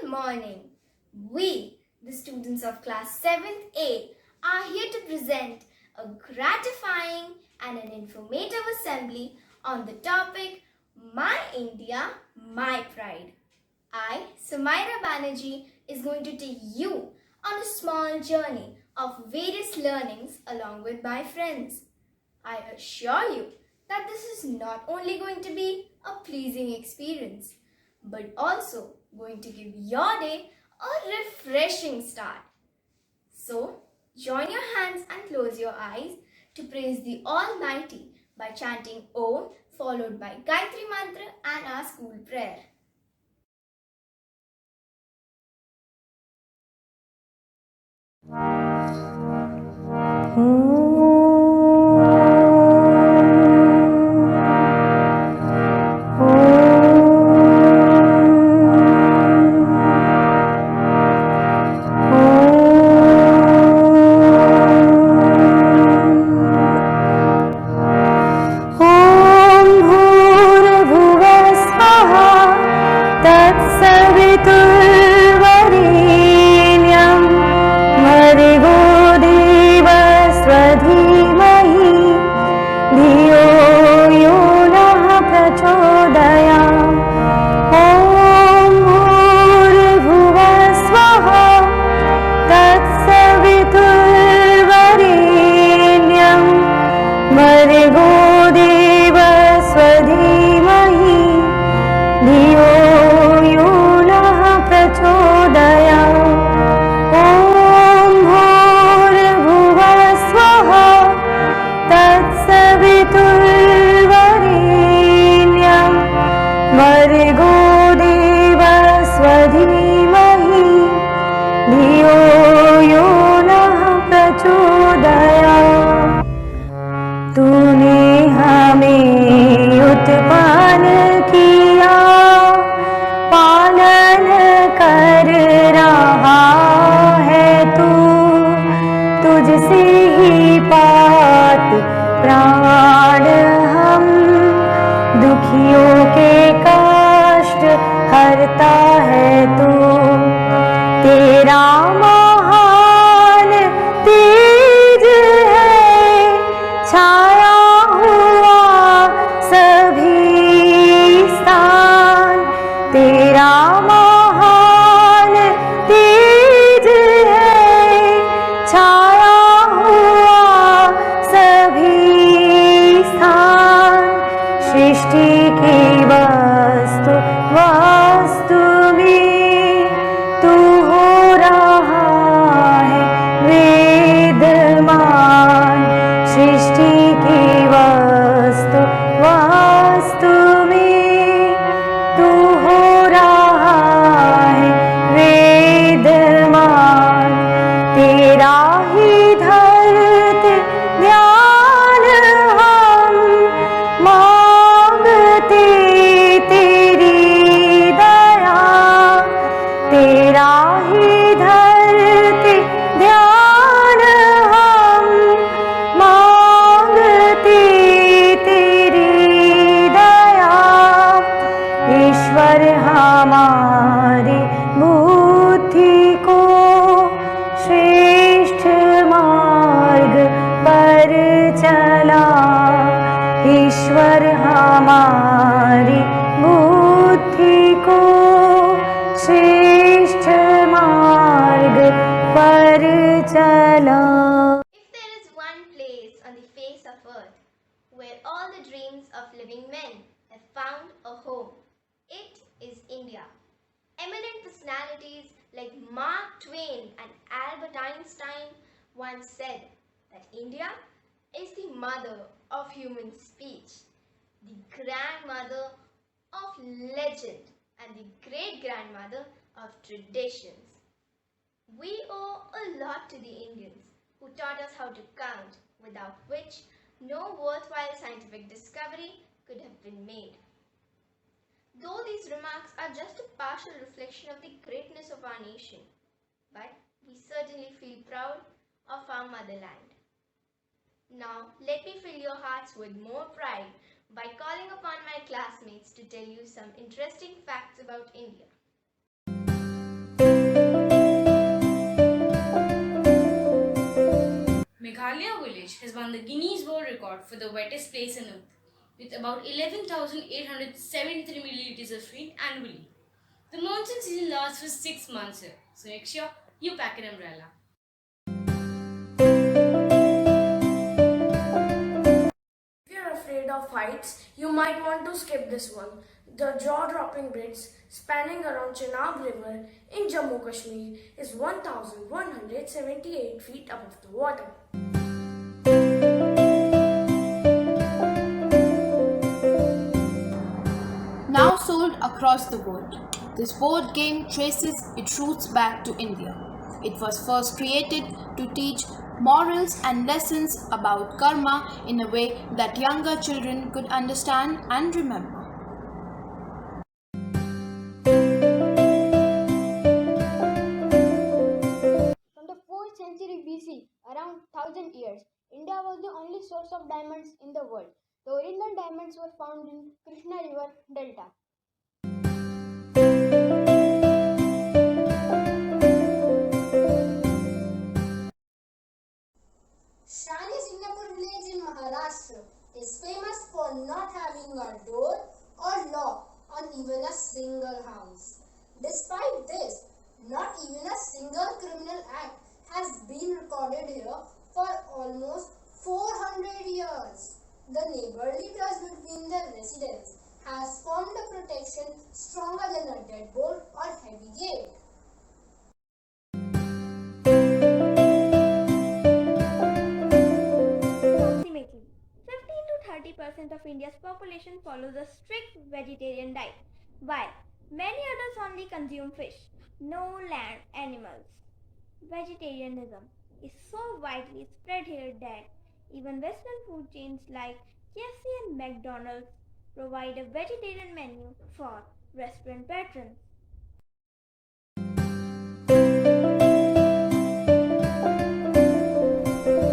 Good morning. We, the students of class 7th A, are here to present a gratifying and an informative assembly on the topic My India, My Pride. I, Sumaira Banerjee, is going to take you on a small journey of various learnings along with my friends. I assure you that this is not only going to be a pleasing experience, but also going to give your day a refreshing start. So, join your hands and close your eyes to praise the Almighty by chanting Om followed by Gayatri Mantra and our school prayer. If there is one place on the face of earth where all the dreams of living men have found a home, it is India. Eminent personalities like Mark Twain and Albert Einstein once said that India is the mother of human speech, the grandmother of legend, and the great grandmother of traditions. We owe a lot to the Indians who taught us how to count, without which no worthwhile scientific discovery could have been made. Though these remarks are just a partial reflection of the greatness of our nation, but we certainly feel proud of our motherland. Now, let me fill your hearts with more pride by calling upon my classmates to tell you some interesting facts about India. won the Guinness World Record for the wettest place on earth, with about 11,873 milliliters of rain annually. The monsoon season lasts for 6 months here, so make sure you pack an umbrella. If you're afraid of heights, you might want to skip this one. The jaw-dropping bridge spanning around Chenab River in Jammu Kashmir is 1,178 feet above the water. Now sold across the world, this board game traces its roots back to India. It was first created to teach morals and lessons about karma in a way that younger children could understand and remember. From the 4th century BC, around 1000 years, India was the only source of diamonds in the world. The original diamonds were found in Krishna River Delta. Shani Singapore village in Maharashtra is famous for not having a door or lock on even a single house. Despite this, not even a single criminal act has been recorded here for almost 400 years. The neighborly trust between the residents has formed a protection stronger than a deadbolt or heavy gate. Approximately 15 to 30% of India's population follows a strict vegetarian diet, while many others only consume fish, no land animals. Vegetarianism is so widely spread here that even Western food chains like KFC and McDonald's provide a vegetarian menu for restaurant patrons.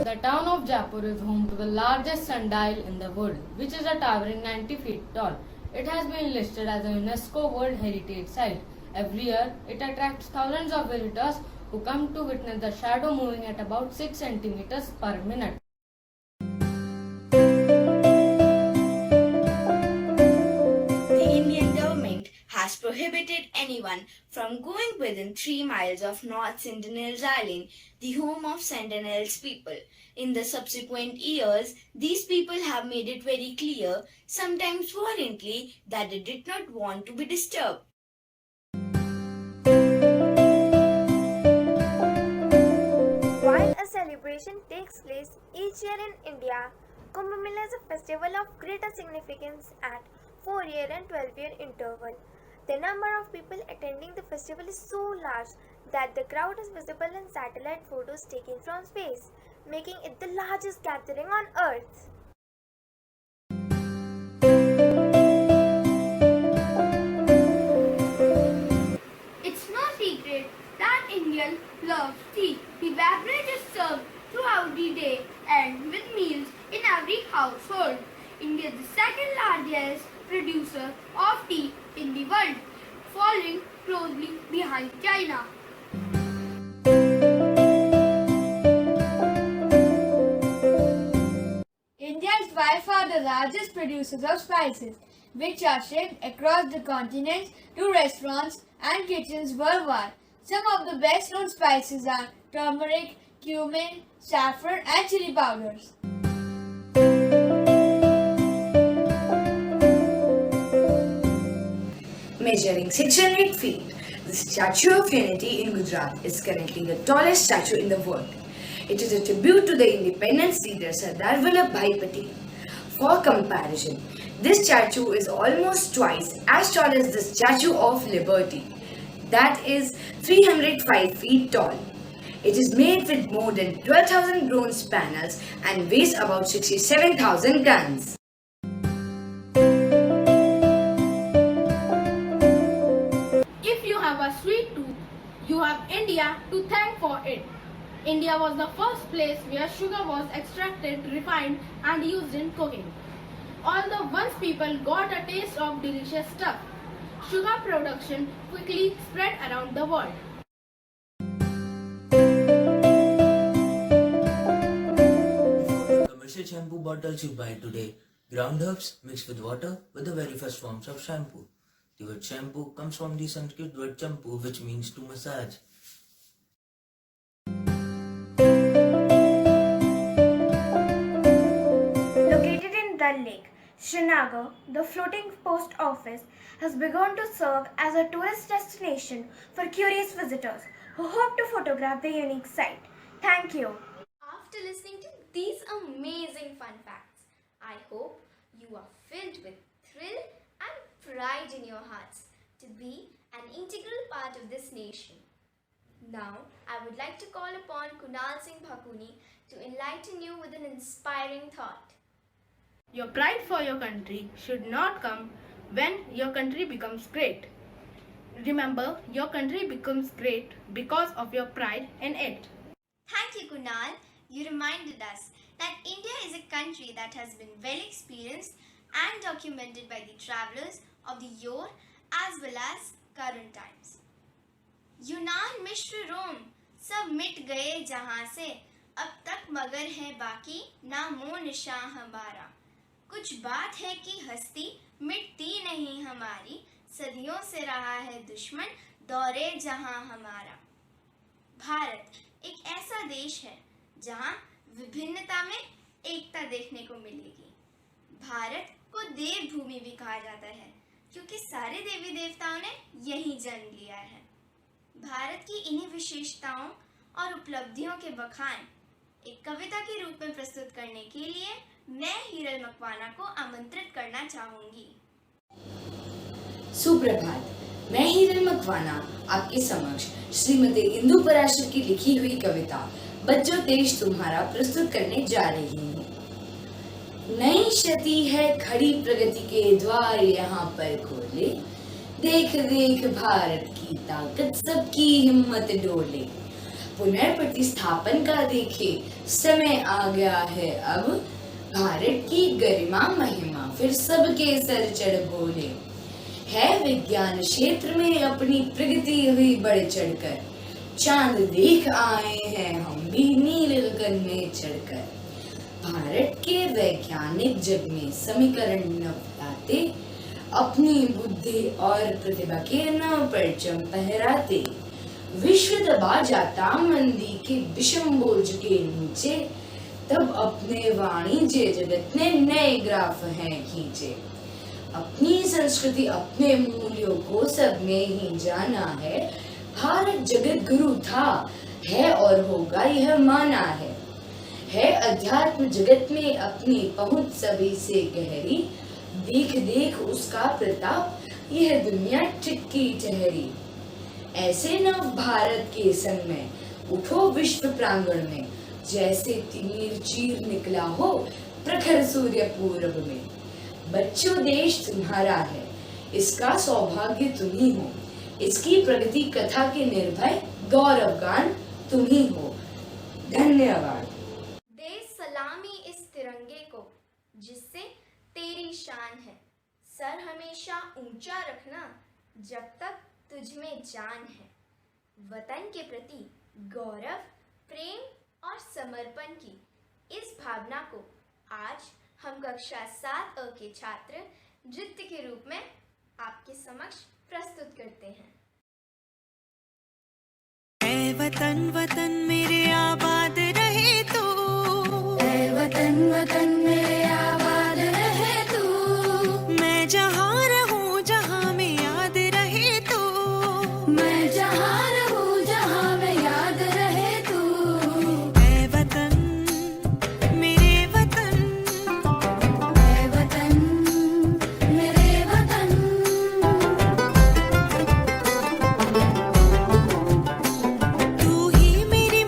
The town of Jaipur is home to the largest sundial in the world, which is a towering 90 feet tall. It has been listed as a UNESCO World Heritage Site. Every year, it attracts thousands of visitors who come to witness the shadow moving at about 6 centimeters per minute. The Indian government has prohibited anyone from going within 3 miles of North Sentinels Island, the home of Sentinels people. In the subsequent years, these people have made it very clear, sometimes violently, that they did not want to be disturbed. While a celebration takes place each year in India, Kumbh Mela is a festival of greater significance at 4-year and 12-year interval. The number of people attending the festival is so large that the crowd is visible in satellite photos taken from space, making it the largest gathering on Earth. It's no secret that Indians love tea. The beverage is served throughout the day and with meals in every household. India is the second largest producer of tea in the world, following closely behind China. India is by far the largest producers of spices, which are shipped across the continent to restaurants and kitchens worldwide. Some of the best known spices are turmeric, cumin, saffron, and chili powders. Measuring 600 feet, the Statue of Unity in Gujarat is currently the tallest statue in the world. It is a tribute to the independence leader Sardar Vallabhbhai Patel. For comparison, this statue is almost twice as tall as the Statue of Liberty, that is 305 feet tall. It is made with more than 12,000 bronze panels and weighs about 67,000 tons. If you have a sweet tooth, you have India to thank for it. India was the first place where sugar was extracted, refined, and used in cooking. Although once people got a taste of delicious stuff, sugar production quickly spread around the world. The the shampoo bottles you buy today. Ground herbs mixed with water were the very first forms of shampoo. The word shampoo comes from the Sanskrit word champu, which means to massage. Located in Dal Lake, Srinagar, the floating post office has begun to serve as a tourist destination for curious visitors who hope to photograph the unique site. Thank you. After listening to these amazing fun facts, I hope you are filled with thrill and pride in your hearts to be an integral part of this nation. Now, I would like to call upon Kunal Singh Bhakuni to enlighten you with an inspiring thought. Your pride for your country should not come when your country becomes great. Remember, your country becomes great because of your pride in it. Thank you, Kunal. You reminded us that India is a country that has been well experienced and documented by the travelers of the yore as well as current times. यूनान, मिस्र, रोम सब मिट गए जहां से, अब तक मगर है बाकी नामो निशां हमारा। कुछ बात है कि हस्ती मिटती नहीं हमारी, सदियों से रहा है दुश्मन दौरे जहां हमारा। भारत एक ऐसा देश है जहां विभिन्नता में एकता देखने को मिलेगी। भारत को देवभूमि भी कहा जाता है क्योंकि सारे देवी देवताओं ने यहीं जन्म लिया है। भारत की इन्हीं विशेषताओं और उपलब्धियों के बखान एक कविता के रूप में प्रस्तुत करने के लिए मैं हीरल मकवाना को आमंत्रित करना चाहूंगी। सुप्रभात, मैं हीरल मकवाना आपके समक्ष श्रीमती इंदु पराशर की लिखी हुई कविता बच्चों देश तुम्हारा प्रस्तुत करने जा रही हूँ। नई शती है खड़ी प्रगति के द्वार यहाँ पर खोले, देख देख भारत की ताकत सबकी हिम्मत डोले। पुनर्प्रतिस्थापन का देखे समय आ गया है अब, भारत की गरिमा महिमा फिर सबके सर चढ़ बोले। है विज्ञान क्षेत्र में अपनी प्रगति हुई बढ़ चढ़कर, चांद देख आए हैं हम भी नील गगन में चढ़कर। भारत के वैज्ञानिक जग में समीकरण न बताते, अपनी बुद्धि और प्रतिभा के नाम परचम फहराते। विश्व दबा जाता मंदी के विषम बोझ के नीचे, तब अपने वाणिज्य जगत ने नए ग्राफ हैं खींचे। अपनी संस्कृति अपने मूल्यों को सबने ही जाना है, भारत जगत गुरु था है और होगा यह माना है। अध्यात्म जगत में अपनी पहुंच सभी से गहरी, देख देख उसका प्रताप यह दुनिया टिक्की ठहरी। ऐसे नव भारत के संग में उठो विश्व प्रांगण में, जैसे तीर चीर निकला हो प्रखर सूर्य पूरब में। बच्चों देश तुम्हारा है, इसका सौभाग्य तुम ही हो, इसकी प्रगति कथा के निर्भय गौरवगान तुम ही हो। धन्यवाद। दे सलामी इस तिरंगे को जिससे तेरी शान है, सर हमेशा ऊंचा रखना जब तक तुझ में जान है। वतन के प्रति गौरव, प्रेम और समर्पण की इस भावना को आज हम कक्षा 7 के छात्र नृत्य के रूप में आपके समक्ष प्रस्तुत करते हैं। ऐ वतन वतन मेरे आबाद रहे तू, ऐ वतन वतन मेरे आबाद रहे तू। मैं जहाँ रहूँ जहाँ में याद रहे तू, मैं जहाँ रहूँ जहाँ में याद रहे तू। ऐ वतन मेरे वतन, ऐ वतन मेरे वतन। तू ही मेरी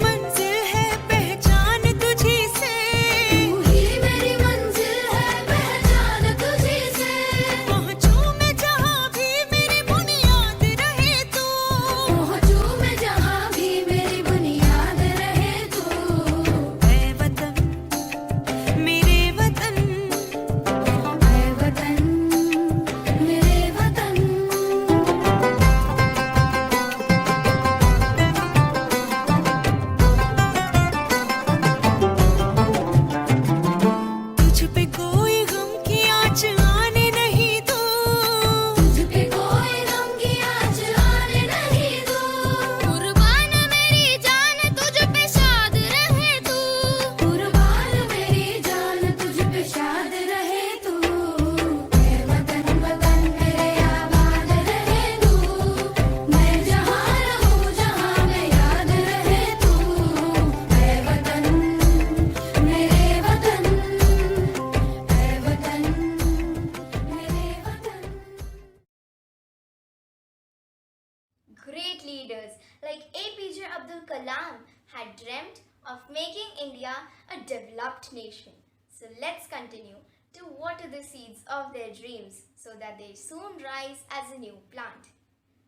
like APJ Abdul Kalam had dreamt of making India a developed nation. So let's continue to water the seeds of their dreams so that they soon rise as a new plant.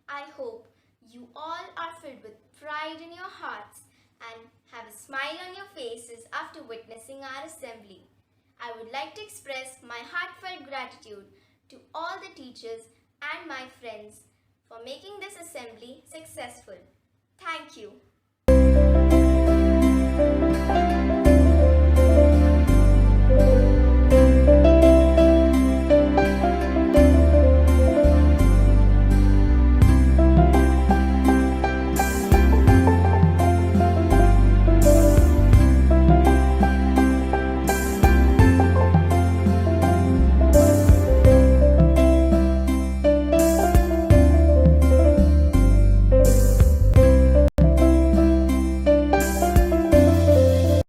I hope you all are filled with pride in your hearts and have a smile on your faces after witnessing our assembly. I would like to express my heartfelt gratitude to all the teachers and my friends for making this assembly successful. Thank you.